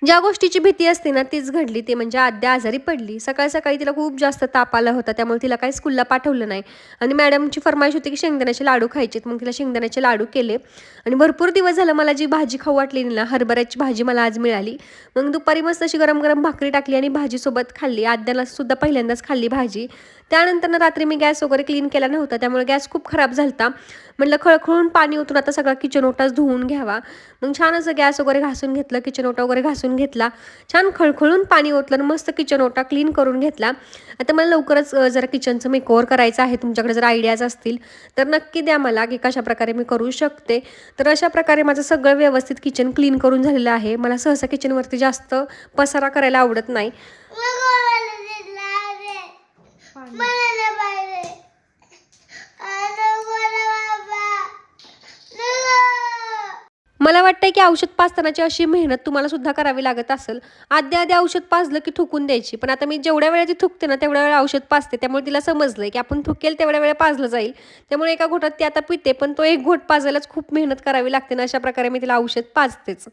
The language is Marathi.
ज्या गोष्टीची भीती असते ना, तीच घडली. ते म्हणजे आद्या आजारी पडली. सकाळी-सकाळी तिला खूप जास्त ताप आला होता. त्यामुळे तिला काही स्कूलला पाठवलं नाही आणि मॅडमची फर्माईश होती, की शेंगदाण्याचे लाडू खायचेत. मग तिला शेंगदाण्याचे लाडू केले आणि भरपूर दिवस झालं मला जी भाजी खाऊ वाटलेली ना, हरभऱ्याची भाजी मला आज मिळाली. मग दुपारी मस्त अशी गरम-गरम भाकरी टाकली आणि भाजीसोबत खाल्ली. आद्याला सुद्धा पहिल्यांदाच खाल्ली भाजी. त्यानंतर रात्री मी गॅस वगैरे क्लीन केला नव्हता. त्यामुळे गॅस खूप खराब झाला म्हटलं खळखळून पाणी ओतून आता सगळा किचन ओटाच धुवून घ्यावा. मग छान असं गॅस वगैरे घासून घेतलं, किचन ओटा वगैरे घासून घेतला. छान खळखळून पाणी ओतलं आणि मस्त किचन ओटा क्लीन करून घेतला. आता मला लवकरच जरा किचनचं मेकओव्हर करायचं आहे. तुमच्याकडे जर आयडियाज असतील तर नक्की द्या मला, की कशाप्रकारे मी करू शकते. तर अशा प्रकारे माझं सगळं व्यवस्थित किचन क्लीन करून झालेलं आहे. मला सहसा किचनवरती जास्त पसारा करायला आवडत नाही. मला वाटतंय की औषध पाजतानाची अशी मेहनत तुम्हाला सुद्धा करावी लागत असेल. आधी औषध पाजलं की थुकून द्यायची. पण आता मी जेवढ्या वेळा ती थुकते ना, तेवढ्या वेळा औषध पाजते. त्यामुळे तिला समजलंय की आपण थुकेल तेवढ्या वेळा पाजलं जाईल. त्यामुळे एका घोटात ती आता पिते. पण तो एक घोट पाजायलाच खूप मेहनत करावी लागते ना, अशा प्रकारे मी तिला औषध पाजतेच.